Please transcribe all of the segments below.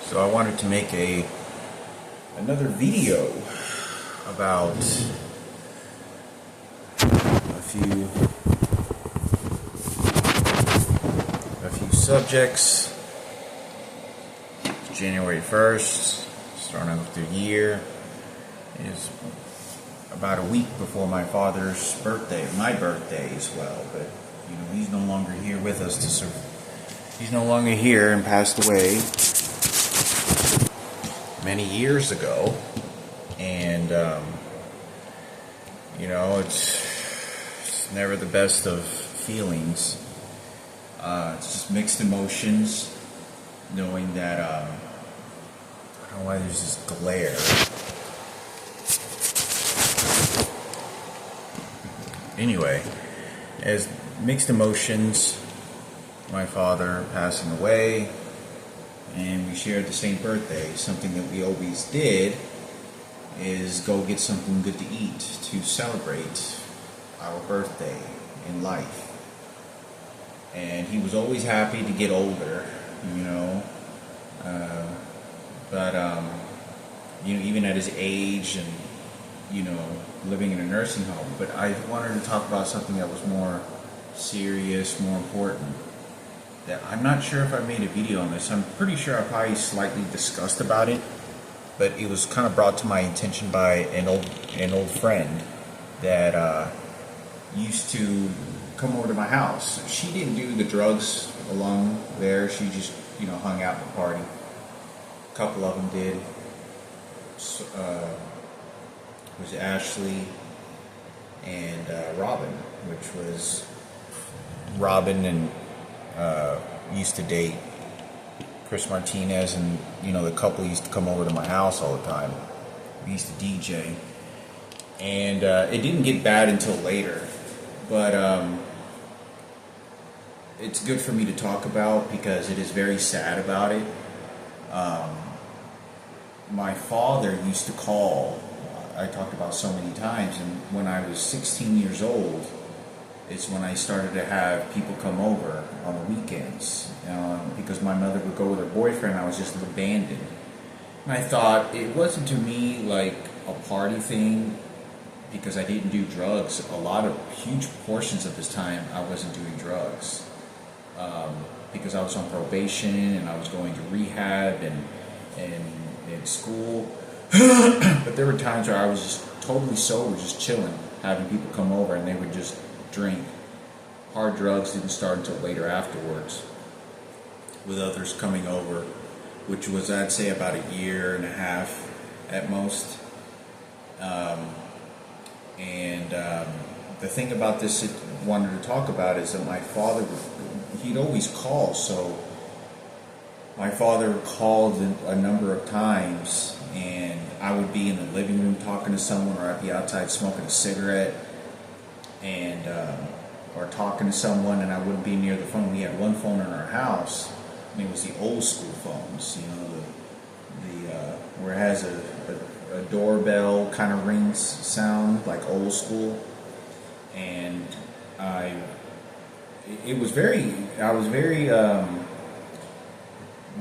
So I wanted to make another video about a few subjects. It's January 1st, starting off the year. It is about a week before my father's birthday, my birthday as well. But he's no longer here with us to serve. He's no longer here and passed away many years ago, and it's never the best of feelings. It's just mixed emotions, knowing that I don't know why there's this glare. Anyway, as mixed emotions, my father passing away, and we shared the same birthday. Something that we always did is go get something good to eat to celebrate our birthday in life. And he was always happy to get older, but even at his age and living in a nursing home. But I wanted to talk about something that was more serious, more important. That I'm not sure if I made a video on this. I'm pretty sure I probably slightly discussed about it, but it was kind of brought to my attention by an old friend that used to come over to my house. She didn't do the drugs along there. She just hung out and party. A couple of them did. It was Ashley and Robin, which was Robin and used to date Chris Martinez, and the couple used to come over to my house all the time. We used to DJ, and it didn't get bad until later, but it's good for me to talk about because it is very sad about it. My father used to call. I talked about so many times, and when I was 16 years old, it's when I started to have people come over on the weekends, because my mother would go with her boyfriend. I was just abandoned, and I thought it wasn't to me like a party thing because I didn't do drugs. Huge portions of this time I wasn't doing drugs because I was on probation and I was going to rehab and in school. But there were times where I was just totally sober, just chilling, having people come over, and they would just drink. Hard drugs didn't start until later afterwards, with others coming over, which was, I'd say, about a year and a half at most. The thing about this I wanted to talk about is that my father, he'd always call. So my father called a number of times, and I would be in the living room talking to someone, or I'd be outside smoking a cigarette, and or talking to someone, and I wouldn't be near the phone. We had one phone in our house, and it was the old school phones, where it has a doorbell kind of rings sound, like old school. And I was very,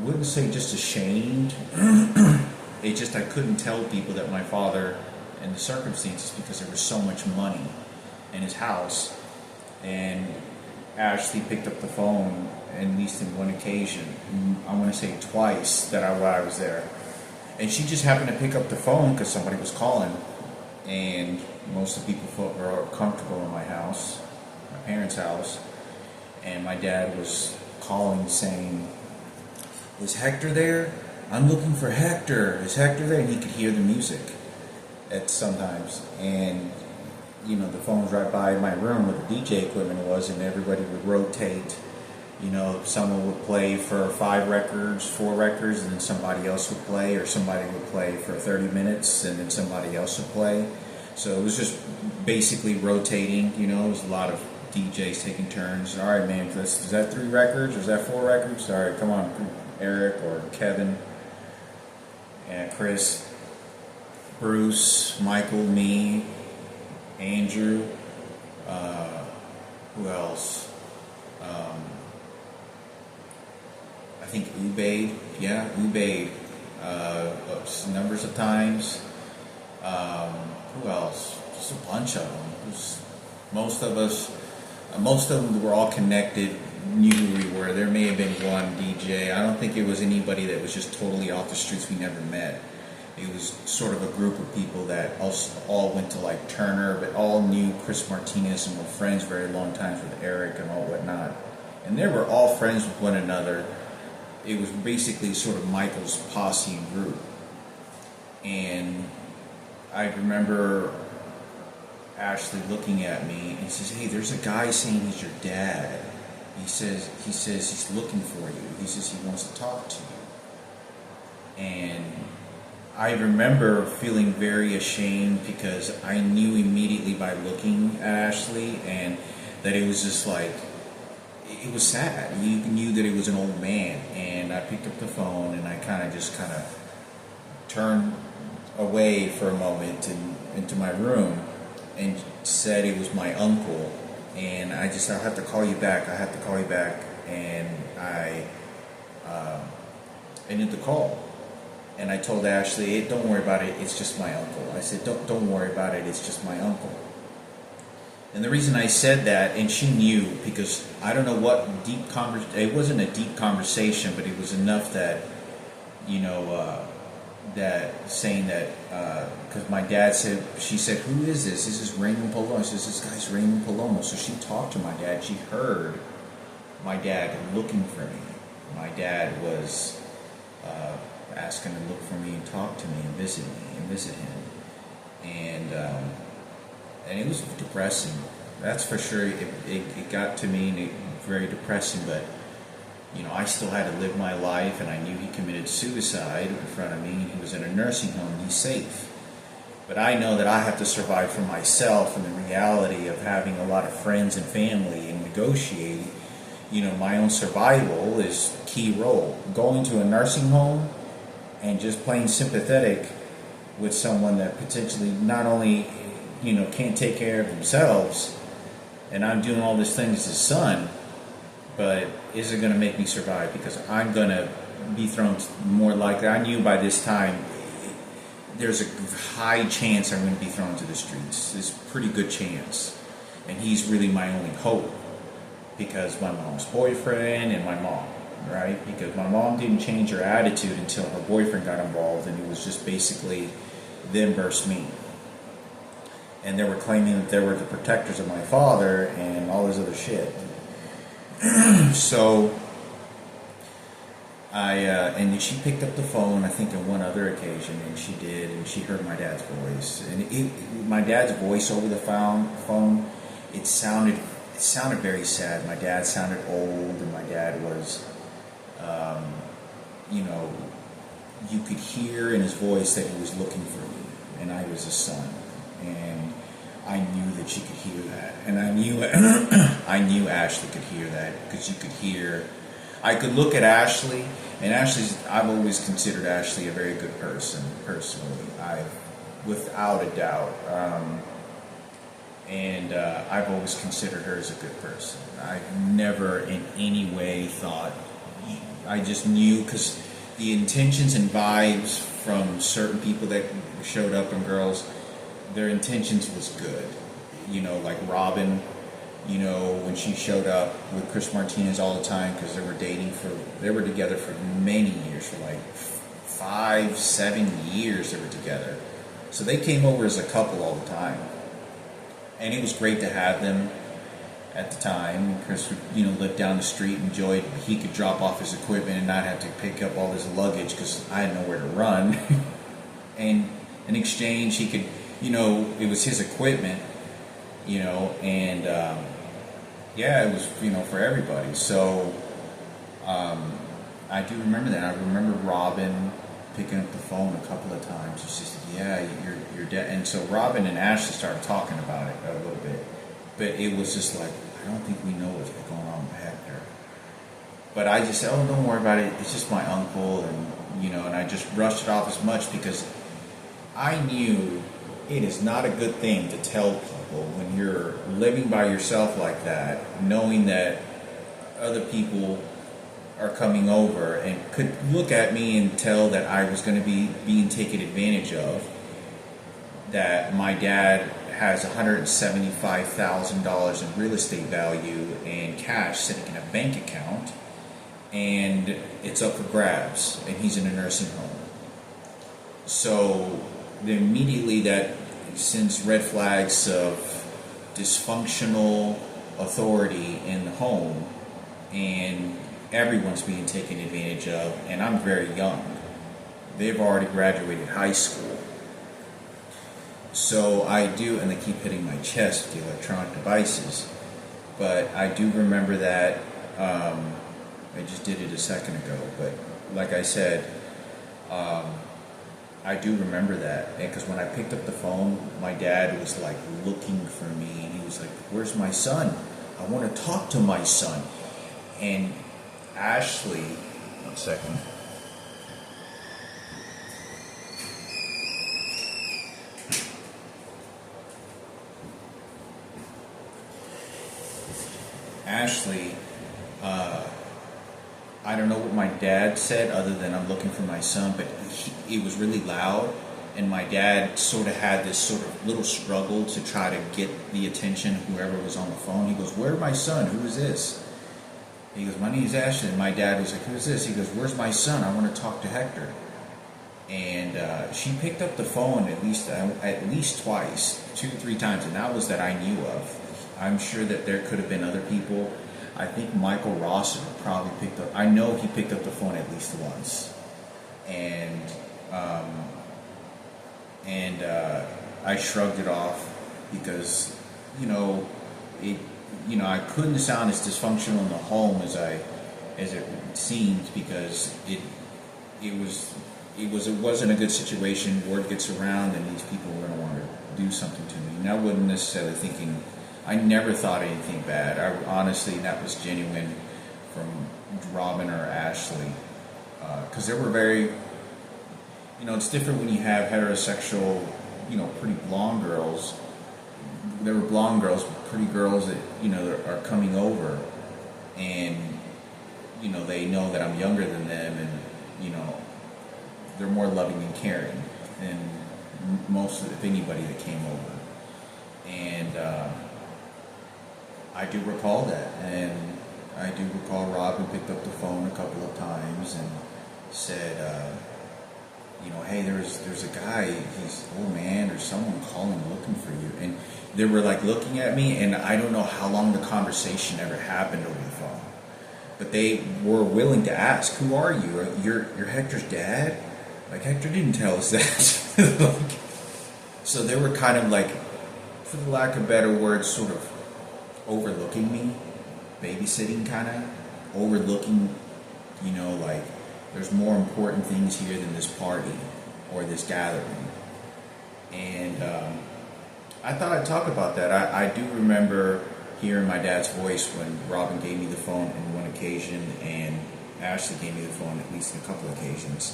wouldn't say just ashamed. It just, I couldn't tell people that my father, and the circumstances, because there was so much money in his house. And Ashley picked up the phone, at least in one occasion, I want to say twice, that I was there. And she just happened to pick up the phone because somebody was calling. And most of the people were comfortable in my house, my parents' house. And my dad was calling saying, "Is Hector there? I'm looking for Hector. Is Hector there?" And he could hear the music at sometimes. And the phone was right by my room where the DJ equipment was, and everybody would rotate. Someone would play for 5 records, 4 records, and then somebody else would play, or somebody would play for 30 minutes, and then somebody else would play. So it was just basically rotating. It was a lot of DJs taking turns. All right, man, is that 3 records, or is that 4 records? All right, come on, Eric or Kevin, and Chris, Bruce, Michael, me, Andrew, who else? I think Ubaid, yeah, Ubaid, numbers of times. Um, who else? Just a bunch of them. Most of them were all connected, knew who we were. There may have been one DJ. I don't think it was anybody that was just totally off the streets we never met. It was sort of a group of people that all went to like Turner, but all knew Chris Martinez and were friends very long times with Eric and all whatnot. And they were all friends with one another. It was basically sort of Michael's posse and group. And I remember Ashley looking at me and says, "Hey, there's a guy saying he's your dad. He says he's looking for you. He says he wants to talk to you." And I remember feeling very ashamed because I knew immediately by looking at Ashley and that it was just like, it was sad. You knew that it was an old man. And I picked up the phone and I kind of turned away for a moment and into my room and said it was my uncle. And I have to call you back. I have to call you back. And I ended the call. And I told Ashley, "Hey, don't worry about it. It's just my uncle." I said, don't worry about it. It's just my uncle." And the reason I said that, and she knew, because I don't know what it wasn't a deep conversation, but it was enough that, that saying that, because my dad said, she said, "Who is this? This is Raymond Palomo." I said, "This guy's Raymond Palomo." So she talked to my dad. She heard my dad looking for me. My dad was asking to look for me and talk to me and visit him. And it was depressing. That's for sure. It got to me and it was very depressing, but I still had to live my life, and I knew he committed suicide in front of me, and he was in a nursing home, and he's safe. But I know that I have to survive for myself, and the reality of having a lot of friends and family and negotiating, my own survival is key role. Going to a nursing home and just plain sympathetic with someone that potentially not only, can't take care of themselves, and I'm doing all these things as his son, but is it going to make me survive? Because I'm going to be thrown more likely. I knew by this time there's a high chance I'm going to be thrown to the streets. There's a pretty good chance. And he's really my only hope, because my mom's boyfriend and my mom, right? Because my mom didn't change her attitude until her boyfriend got involved, and it was just basically them versus me. And they were claiming that they were the protectors of my father and all this other shit. So and she picked up the phone, I think, on one other occasion, and she did, and she heard my dad's voice. And my dad's voice over the phone, it sounded very sad. My dad sounded old, and my dad was, you could hear in his voice that he was looking for me, and I was his son. And I knew that she could hear that, and I knew Ashley could hear that, because you could hear. I could look at Ashley, and I've always considered Ashley a very good person, personally. Without a doubt, I've always considered her as a good person. I've never in any way thought. I just knew, because the intentions and vibes from certain people that showed up, and girls, their intentions was good. Like Robin, when she showed up with Chris Martinez all the time, because they were together for many years, for like 5-7 years they were together. So they came over as a couple all the time. And it was great to have them at the time. Chris would, live down the street, enjoyed, he could drop off his equipment and not have to pick up all his luggage, because I had nowhere to run. And in exchange, he could, it was his equipment, and it was, for everybody. So I do remember that. I remember Robin picking up the phone a couple of times. She said, "Yeah, you're dead." And so Robin and Ashley started talking about it a little bit. But it was just like, I don't think we know what's going on with Hector. But I just said, "Oh, don't worry about it. It's just my uncle." And I just brushed it off as much, because I knew it is not a good thing to tell people when you're living by yourself like that, knowing that other people are coming over and could look at me and tell that I was going to be being taken advantage of, that my dad has $175,000 in real estate value and cash sitting in a bank account, and it's up for grabs, and he's in a nursing home. So immediately that sends red flags of dysfunctional authority in the home, and everyone's being taken advantage of, and I'm very young. They've already graduated high school. So I do, and they keep hitting my chest with the electronic devices, but I do remember that. I just did it a second ago, but like I said, I do remember that, because when I picked up the phone, my dad was like looking for me, and he was like, "Where's my son? I want to talk to my son." And Ashley, one second. Ashley, I don't know what my dad said other than "I'm looking for my son," but it was really loud, and my dad sort of had this sort of little struggle to try to get the attention of whoever was on the phone. He goes, "Where's my son? Who is this?" He goes, "My name is Ashley." And my dad was like, "Who is this?" He goes, "Where's my son? I want to talk to Hector." And she picked up the phone at least twice, 2 to 3 times, and that was that I knew of. I'm sure that there could have been other people. I think Michael Ross probably picked up. I know he picked up the phone at least once, and I shrugged it off because I couldn't sound as dysfunctional in the home as it seemed, because it wasn't a good situation. Word gets around, and these people were going to want to do something to me, and I wasn't necessarily thinking. I never thought anything bad. Honestly, that was genuine from Robin or Ashley, because there were very, it's different when you have heterosexual, pretty blonde girls. There were blonde girls, pretty girls that that are coming over, and they know that I'm younger than them, and they're more loving and caring than if anybody that came over, and. I do recall that, and I do recall Robin picked up the phone a couple of times and said, "Hey, there's a guy, he's an old man or someone calling looking for you." And they were like looking at me, and I don't know how long the conversation ever happened over the phone, but they were willing to ask, "Who are you? You're Hector's dad?" Like, Hector didn't tell us that. So they were kind of like, for the lack of better words, sort of overlooking me, babysitting, kind of overlooking, like there's more important things here than this party or this gathering. And I thought I'd talk about that. I do remember hearing my dad's voice when Robin gave me the phone on one occasion, and Ashley gave me the phone at least on a couple of occasions.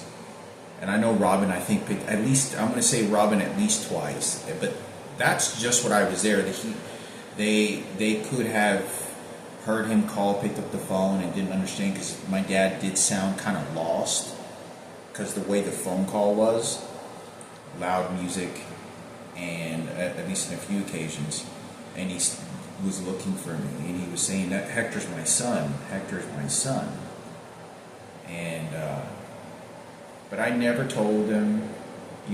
And I know Robin, I think, picked at least, I'm going to say Robin at least twice, but that's just what I was there. They could have heard him call, picked up the phone, and didn't understand, because my dad did sound kind of lost, because the way the phone call was, loud music, and at least on a few occasions, and he was looking for me, and he was saying that Hector's my son, and but I never told him.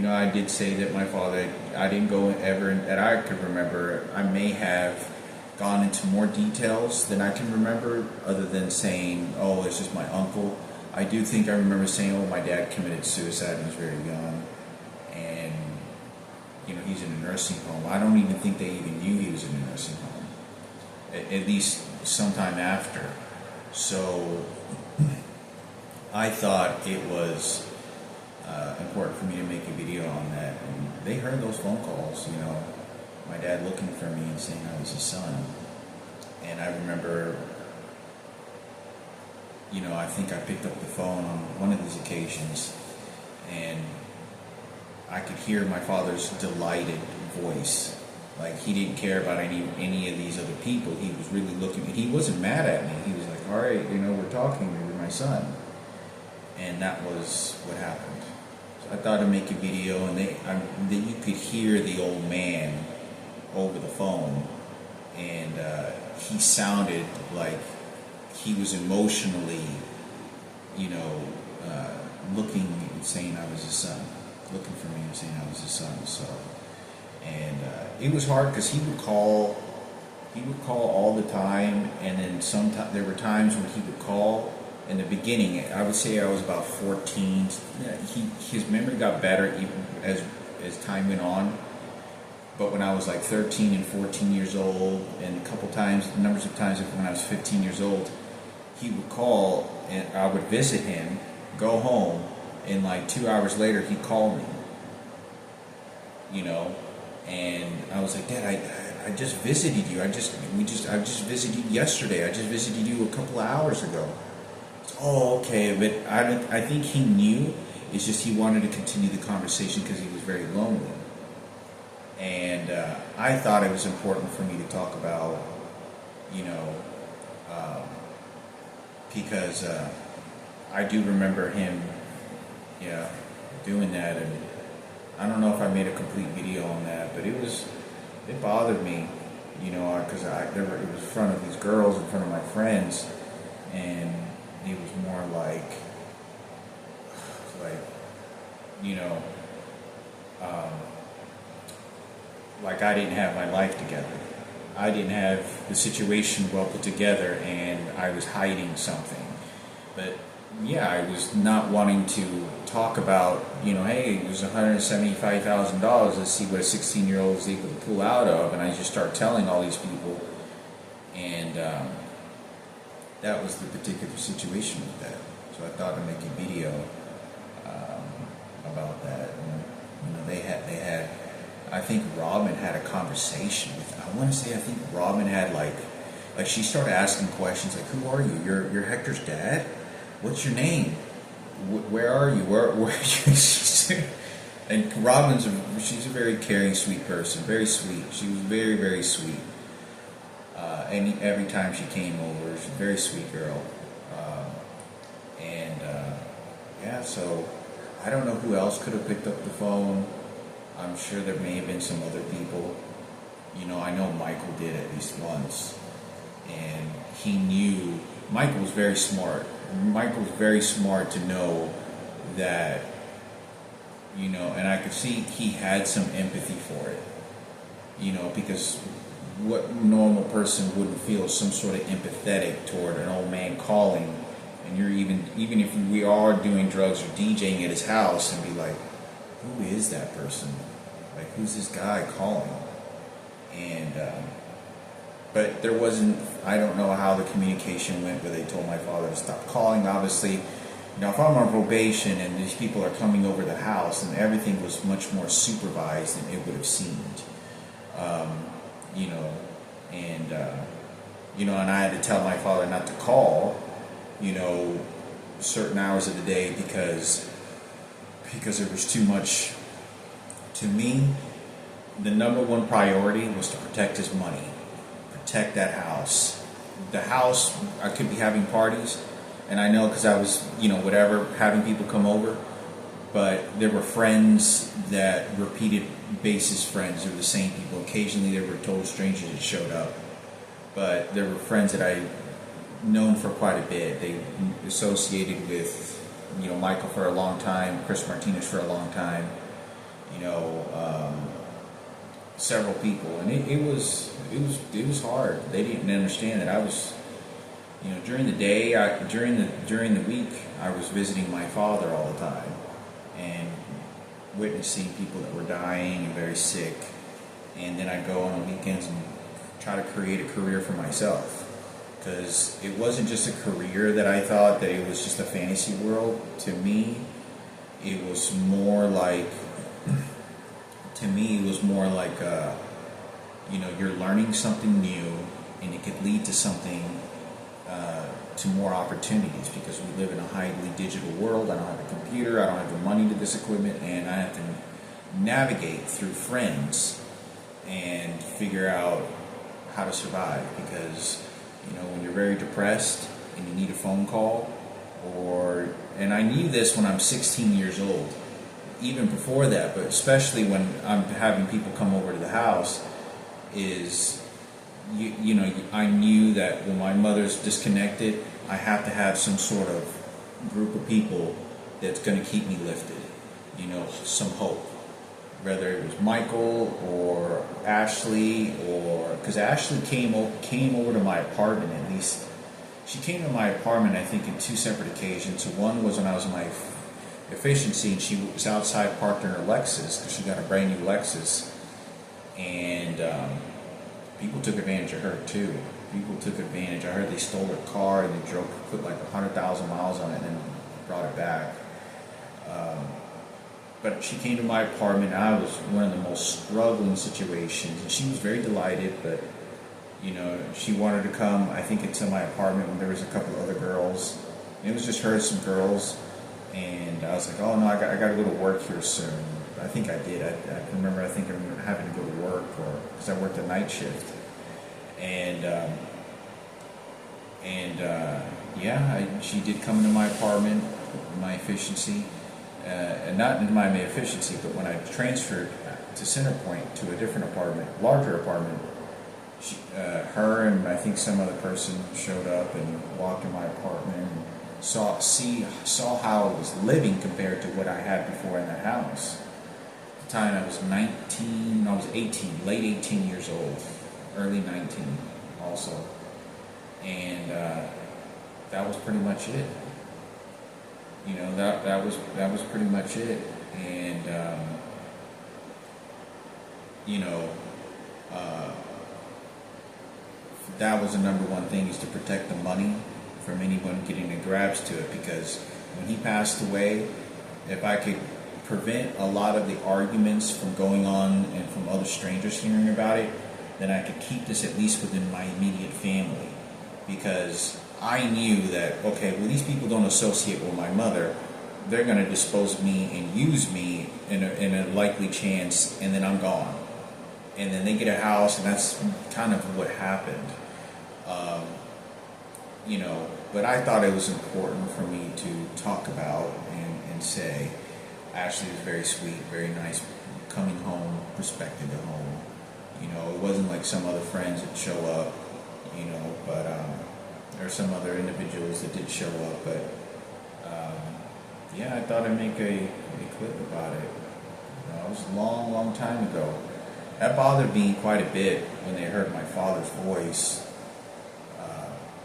I did say that my father, I didn't go ever, that I could remember. I may have gone into more details than I can remember, other than saying, "Oh, it's just my uncle." I do think I remember saying, "Oh, my dad committed suicide when he was very young, and he's in a nursing home." I don't even think they even knew he was in a nursing home, at least sometime after. So I thought it was important for me to make a video on that, and they heard those phone calls, my dad looking for me and saying I was his son. And I remember, I think I picked up the phone on one of these occasions, and I could hear my father's delighted voice. Like, he didn't care about any of these other people. He was really looking, and he wasn't mad at me. He was like, "All right, we're talking, you're my my son. And that was what happened. So I thought I'd make a video, and that you could hear the old man over the phone, and he sounded like he was emotionally, looking and saying I was his son, looking for me and saying I was his son. So, and it was hard because he would call all the time, and then sometimes there were times when he would call. In the beginning, I would say I was about 14. His memory got better even as time went on. But when I was like 13 and 14 years old, and numbers of times when I was 15 years old, he would call, and I would visit him, go home, and like 2 hours later he'd call me. And I was like, Dad, I just visited you. I just visited you yesterday. I just visited you a couple of hours ago. Oh, okay, but I think he knew. It's just he wanted to continue the conversation because he was very lonely. And I thought it was important for me to talk about, because I do remember him, doing that. And I don't know if I made a complete video on that, but it bothered me, because it was in front of these girls, in front of my friends, and it was more like like I didn't have my life together. I didn't have the situation well put together, and I was hiding something. But yeah, I was not wanting to talk about, hey, it was $175,000. Let's see what a 16-year-old is able to pull out of, and I just start telling all these people, and that was the particular situation with that. So I thought I'd make a video about that. And, they had. I think Robin had a conversation with. I think Robin had like she started asking questions like, "Who are you? You're Hector's dad? What's your name? Where are you? Where are you?" And she's a very caring, sweet person. Very sweet. She was very, very sweet. And every time she came over, she's a very sweet girl. So I don't know who else could have picked up the phone. I'm sure there may have been some other people. I know Michael did at least once. And he knew, Michael was very smart. Michael was very smart to know that, and I could see he had some empathy for it. Because what normal person wouldn't feel some sort of empathetic toward an old man calling, and you're even if we are doing drugs or DJing at his house, and be like, who is that person? Like, who's this guy calling? And but there wasn't. I don't know how the communication went, but they told my father to stop calling. Obviously, if I'm on probation and these people are coming over the house, and everything was much more supervised than it would have seemed. And I had to tell my father not to call, certain hours of the day because it was too much. To me, the number one priority was to protect his money, protect that house. The house, I could be having parties, and I know because I was, having people come over, but there were friends that repeated basis friends. They were the same people. Occasionally there were total strangers that showed up, but there were friends that I known for quite a bit. They associated with, Michael for a long time, Chris Martinez for a long time, several people, and it was hard. They didn't understand that I was, during the day, during the week, I was visiting my father all the time and witnessing people that were dying and very sick, and then I go on the weekends and try to create a career for myself, because it wasn't just a career that I thought that it was just a fantasy world. To me, it was more like. You're learning something new, and it could lead to something, to more opportunities, because we live in a highly digital world. I don't have a computer, I don't have the money to this equipment, and I have to navigate through friends and figure out how to survive, because, when you're very depressed and you need a phone call, and I knew this when I'm 16 years old, even before that, but especially when I'm having people come over to the house, is, I knew that when my mother's disconnected, I have to have some sort of group of people that's going to keep me lifted, some hope. Whether it was Michael or Ashley, or because Ashley came over to my apartment at least. She came to my apartment, I think, in 2 separate occasions. So one was when I was in my efficiency, and she was outside parked in her Lexus because she got a brand new Lexus, and people took advantage of her too. People took advantage. I heard they stole her car and they put like 100,000 miles on it, and then brought it back. But she came to my apartment. I was one of the most struggling situations, and she was very delighted. But she wanted to come, I think, into my apartment when there was a couple of other girls. And it was just her and some girls, and I was like, "Oh no, I got to go to work here soon." I think I did. I remember. I think I'm having to go to work, or because I worked a night shift, and she did come into my apartment, my efficiency. And not in my efficiency, but when I transferred to Centerpoint to a different apartment, larger apartment, her and I think some other person showed up and walked in my apartment and saw how I was living compared to what I had before in that house. At the time I was 18, late 18 years old, early 19 also, and that was pretty much it. That was pretty much it, and that was the number one thing, is to protect the money from anyone getting a grabs to it. Because when he passed away, if I could prevent a lot of the arguments from going on and from other strangers hearing about it, then I could keep this at least within my immediate family. Because I knew that, okay, well, these people don't associate with my mother. They're going to dispose of me and use me in a likely chance, and then I'm gone. And then they get a house, and that's kind of what happened. But I thought it was important for me to talk about and say, Ashley was very sweet, very nice, coming home, respected the home. It wasn't like some other friends that show up, but there are some other individuals that did show up, but I thought I'd make a clip about it. It was a long, long time ago. That bothered me quite a bit when they heard my father's voice,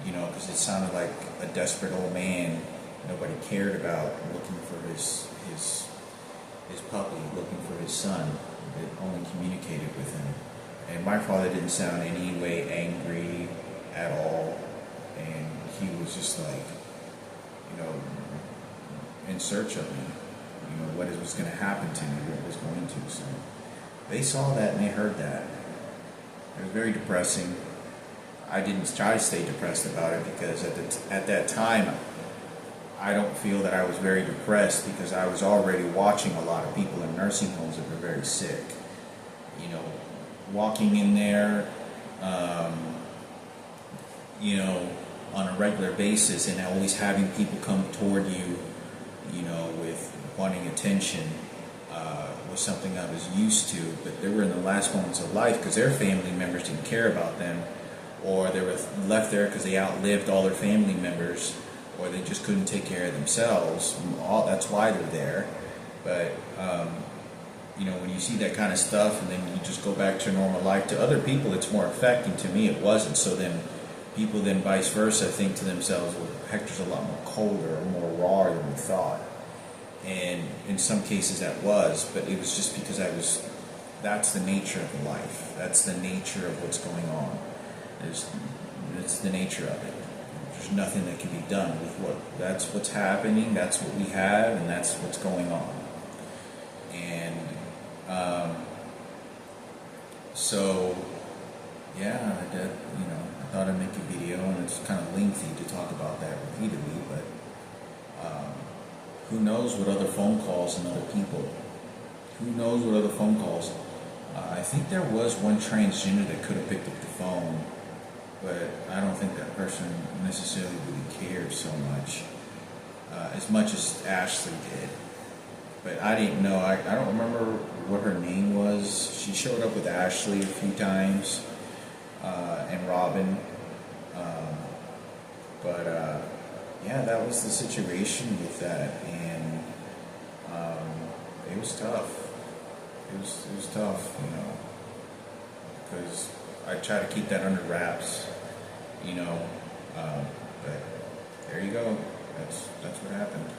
because it sounded like a desperate old man nobody cared about, looking for his puppy, looking for his son, that only communicated with him. And my father didn't sound in any way angry at all, and he was just like, in search of me, what was going to happen to me, what was going to. So they saw that and they heard that. It was very depressing. I didn't try to stay depressed about it, because at that time, I don't feel that I was very depressed, because I was already watching a lot of people in nursing homes that were very sick. Walking in there, on a regular basis, and always having people come toward you, with wanting attention, was something I was used to. But they were in the last moments of life because their family members didn't care about them, or they were left there because they outlived all their family members, or they just couldn't take care of themselves. That's why they're there. But when you see that kind of stuff, and then you just go back to normal life, to other people it's more affecting. To me, it wasn't. So then people then vice versa think to themselves, well, Hector's a lot more colder or more raw than we thought. And in some cases that was, but it was just because that's the nature of life. That's the nature of what's going on. It's the nature of it. There's nothing that can be done with that's what's happening, that's what we have, and that's what's going on. And I thought I'd make a video, and it's kind of lengthy to talk about that repeatedly, but who knows what other phone calls and other people. Who knows what other phone calls. I think there was one transgender that could have picked up the phone, but I don't think that person necessarily really cared so much. as much as Ashley did. But I didn't know. I don't remember what her name was. She showed up with Ashley a few times, and Robin. Um, but yeah, that was the situation with that, and it was tough. It was tough, because I try to keep that under wraps, you know. But there you go. That's what happened.